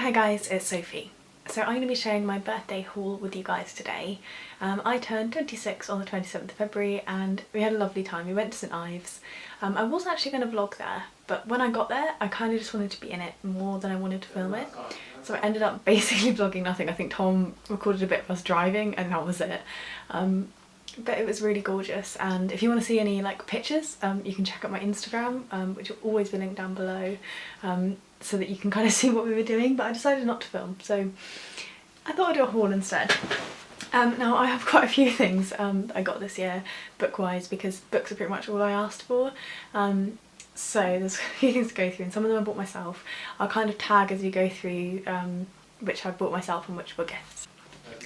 Hi guys, it's Sophie. So I'm going to be sharing my birthday haul with you guys today. I turned 26 on the 27th of February and we had a lovely time. We went to St Ives. I was actually going to vlog there, but when I got there I kind of just wanted to be in it more than I wanted to film it. So I ended up basically vlogging nothing. I think Tom recorded a bit of us driving and that was it. But it was really gorgeous, and if you want to see any like pictures you can check out my Instagram, which will always be linked down below, so that you can kind of see what we were doing, but I decided not to film, so I thought I'd do a haul instead. Now I have quite a few things that I got this year book-wise, because books are pretty much all I asked for. So there's a few things to go through, and some of them I bought myself. I'll kind of tag as we go through which I bought myself and which were gifts.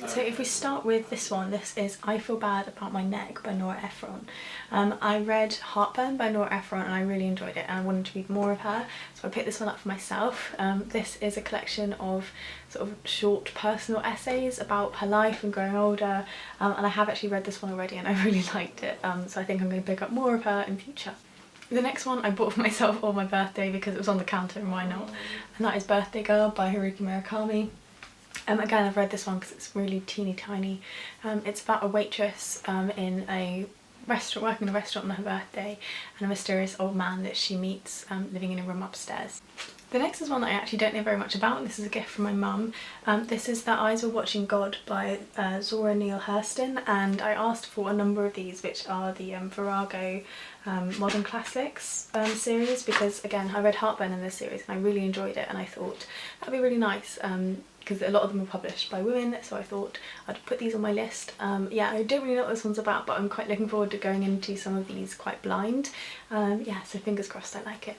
So if we start with this one, this is I Feel Bad About My Neck by Nora Ephron. I read Heartburn by Nora Ephron and I really enjoyed it and I wanted to read more of her, so I picked this one up for myself. This is a collection of sort of short personal essays about her life and growing older, and I have actually read this one already and I really liked it, so I think I'm going to pick up more of her in future. The next one I bought for myself on my birthday because it was on the counter and why not, and that is Birthday Girl by Haruki Murakami. Again, I've read this one because it's really teeny tiny. It's about a waitress in a restaurant, working in a restaurant on her birthday, and a mysterious old man that she meets living in a room upstairs. The next is one that I actually don't know very much about, and this is a gift from my mum. This is The Eyes Were Watching God by Zora, Neale, Hurston, and I asked for a number of these, which are the Virago Modern Classics series, because again I read Heartburn in this series and I really enjoyed it, and I thought that'd be really nice because a lot of them were published by women, so I thought I'd put these on my list. Yeah, I don't really know what this one's about, but I'm quite looking forward to going into some of these quite blind. Yeah, so fingers crossed I like it.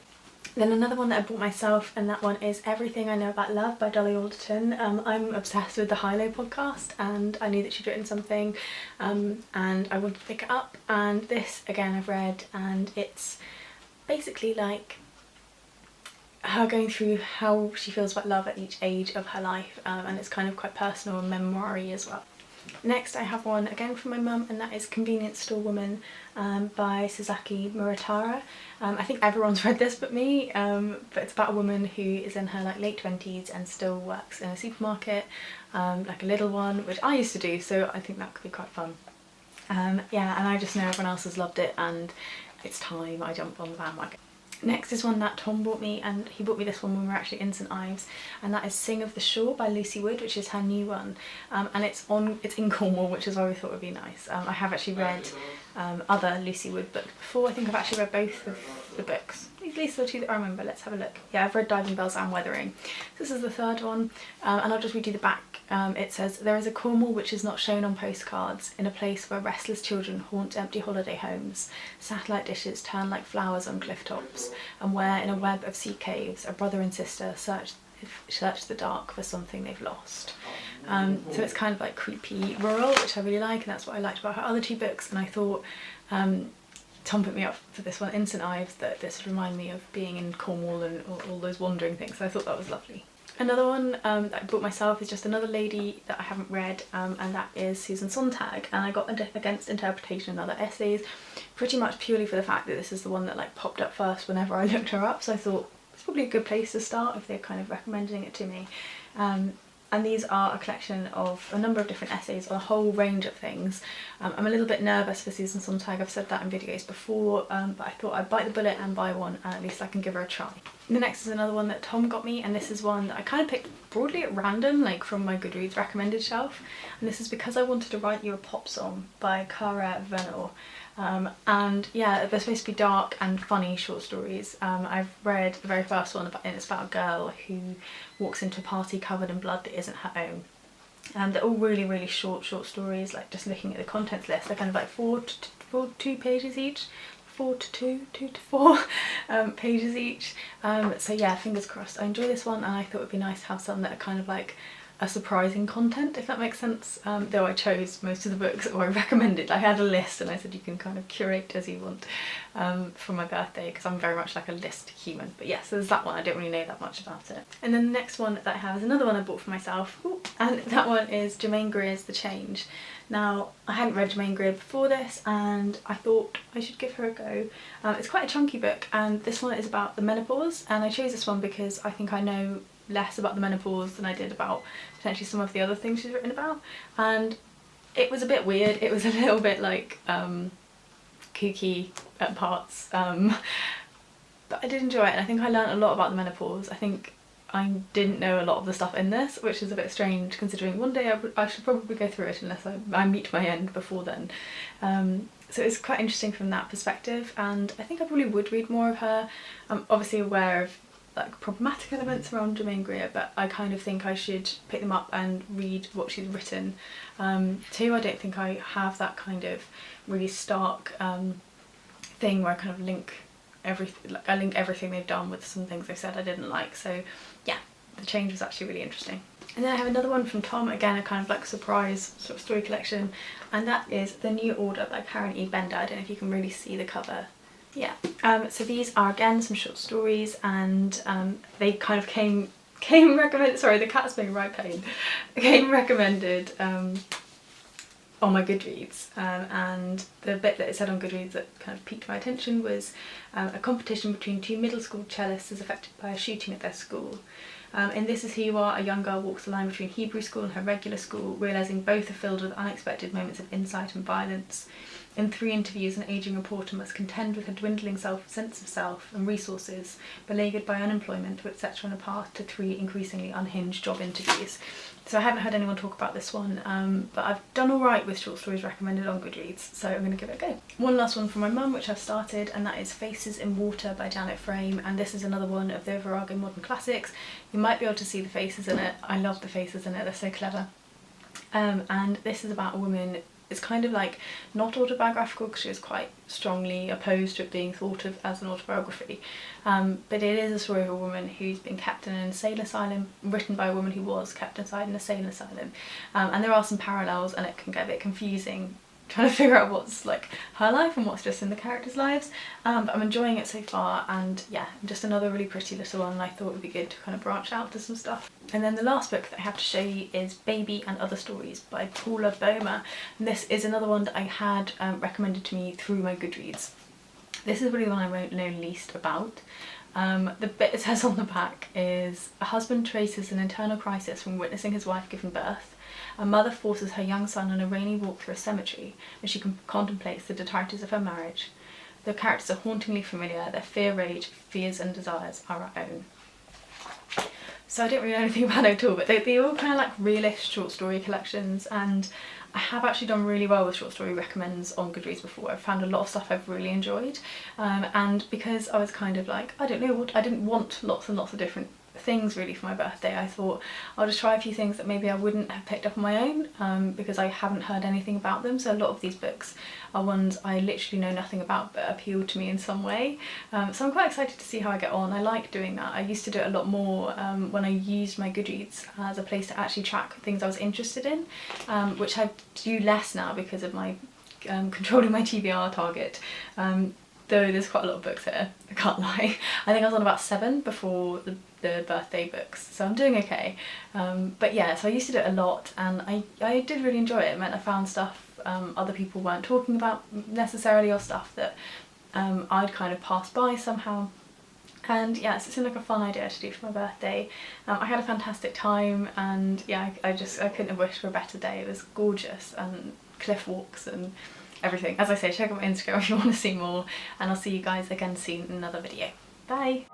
Then another one that I bought myself, and that one is Everything I Know About Love by Dolly, Alderton. I'm obsessed with the Hilo podcast and I knew that she'd written something and I wanted to pick it up, and this again I've read, and it's basically like her going through how she feels about love at each age of her life, and it's kind of quite personal and memoir-y as well. Next I have one again from my mum, and that is Convenience Store Woman by Murata. I think everyone's read this but me, but it's about a woman who is in her like late 20s and still works in a supermarket, like a little one, which I used to do, so I think that could be quite fun. Yeah, and I just know everyone else has loved it and it's time I jump on the bandwagon. Next is one that Tom bought me, and he bought me this one when we were actually in St Ives, and that is Sing of the Shore by Lucy Wood, which is her new one, and it's in Cornwall, which is why we thought it would be nice. I have actually read other Lucy Wood books before. I think I've actually read both of the books. At least the two that I remember. Let's have a look. Yeah, I've read Diving Bells and Weathering. This is the third one, and I'll just read you the back. It says, there is a Cornwall which is not shown on postcards, in a place where restless children haunt empty holiday homes, satellite dishes turn like flowers on cliff tops, and where in a web of sea caves a brother and sister search the dark for something they've lost. So it's kind of like creepy rural, which I really like, and that's what I liked about her other two books, and I thought Tom put me up for this one in St Ives, that this would remind me of being in Cornwall and all those wandering things, so I thought that was lovely. Another one that I bought myself is just another lady that I haven't read, and that is Susan Sontag, and I got Against Interpretation and Other Essays pretty much purely for the fact that this is the one that like popped up first whenever I looked her up, so I thought it's probably a good place to start if they're kind of recommending it to me. And these are a collection of a number of different essays on a whole range of things. I'm a little bit nervous for Susan Sontag, I've said that in videos before, but I thought I'd bite the bullet and buy one, and at least I can give her a try. The next is another one that Tom got me, and this is one that I kind of picked broadly at random, like from my Goodreads recommended shelf, and this is Because I Wanted to Write You a Pop Song by Vernor. And yeah, they're supposed to be dark and funny short stories. I've read the very first one, and it's about a girl who walks into a party covered in blood that isn't her own. And they're all really short stories, like just looking at the contents list, they're kind of like 2 pages each. 2 to 4 pages each. So yeah, fingers crossed. I enjoy this one, and I thought it would be nice to have some that are kind of like a surprising content, if that makes sense, though I chose most of the books that I recommended. I had a list and I said you can kind of curate as you want for my birthday, because I'm very much like a list human. But yeah, so there's that one. I don't really know that much about it. And then the next one that I have is another one I bought for myself. Ooh, and that one is Germaine Greer's The Change. Now, I hadn't read Germaine Greer before this, and I thought I should give her a go. It's quite a chunky book, and this one is about the menopause, and I chose this one because I think I know less about the menopause than I did about potentially some of the other things she's written about, and it was a bit weird. It was a little bit like kooky at parts, but I did enjoy it, and I think I learned a lot about the menopause. I think I didn't know a lot of the stuff in this, which is a bit strange considering one day I should probably go through it unless I meet my end before then. So it's quite interesting from that perspective, and I think I probably would read more of her. I'm obviously aware of like problematic elements around Germaine Greer, but I kind of think I should pick them up and read what she's written too. I don't think I have that kind of really stark thing where I kind of link everything, like I link everything they've done with some things they've said I didn't like. So yeah, the change was actually really interesting. And then I have another one from Tom, again a kind of like surprise sort of story collection, and that is The New Order by Karen E. Bender. I don't know if you can really see the cover. Yeah, so these are again some short stories, and they kind of came recommended, sorry the cat's being right pain, came recommended on my Goodreads, and the bit that it said on Goodreads that kind of piqued my attention was a competition between two middle school cellists is affected by a shooting at their school. In This Is Who You Are, a young girl walks the line between Hebrew school and her regular school, realising both are filled with unexpected moments of insight and violence. In 3 interviews, an ageing reporter must contend with her dwindling sense of self and resources, beleaguered by unemployment, which sets her on a path to 3 increasingly unhinged job interviews. So I haven't heard anyone talk about this one, but I've done alright with short stories recommended on Goodreads, so I'm going to give it a go. One last one from my mum, which I've started, and that is Faces in Water by Janet Frame, and this is another one of the Virago Modern Classics. You might be able to see the faces in it. I love the faces in it, they're so clever. And this is about a woman. It's kind of like not autobiographical because she is quite strongly opposed to it being thought of as an autobiography, but it is a story of a woman who's been kept in an insane asylum, written by a woman who was kept inside an insane asylum, and there are some parallels, and it can get a bit confusing trying to figure out what's like her life and what's just in the characters' lives, but I'm enjoying it so far, and yeah, just another really pretty little one, and I thought it would be good to kind of branch out to some stuff. And then the last book that I have to show you is Baby and Other Stories by Paula Bomer, and this is another one that I had recommended to me through my Goodreads. This is really the one I won't know least about. The bit it says on the back is, a husband traces an internal crisis from witnessing his wife giving birth. A mother forces her young son on a rainy walk through a cemetery as she contemplates the detritus of her marriage. The characters are hauntingly familiar, their fear, rage, fears and desires are our own. So I don't really know anything about it at all, but they're all kind of like realist short story collections, and I have actually done really well with short story recommends on Goodreads before. I've found a lot of stuff I've really enjoyed, and because I was kind of like, I don't know what, I didn't want lots and lots of different things really for my birthday, I thought I'll just try a few things that maybe I wouldn't have picked up on my own, because I haven't heard anything about them. So a lot of these books are ones I literally know nothing about but appeal to me in some way, so I'm quite excited to see how I get on. I like doing that. I used to do it a lot more when I used my Goodreads as a place to actually track things I was interested in, which I do less now because of my controlling my TBR target. Though there's quite a lot of books here, I can't lie. I think I was on about 7 before the birthday books, so I'm doing okay. But yeah, so I used to do it a lot, and I did really enjoy it. It meant I found stuff other people weren't talking about necessarily, or stuff that I'd kind of passed by somehow. And yeah, so it seemed like a fun idea to do for my birthday. I had a fantastic time, and yeah, I couldn't have wished for a better day. It was gorgeous, and cliff walks and everything. As I say, check out my Instagram if you want to see more, and I'll see you guys again soon in another video. Bye!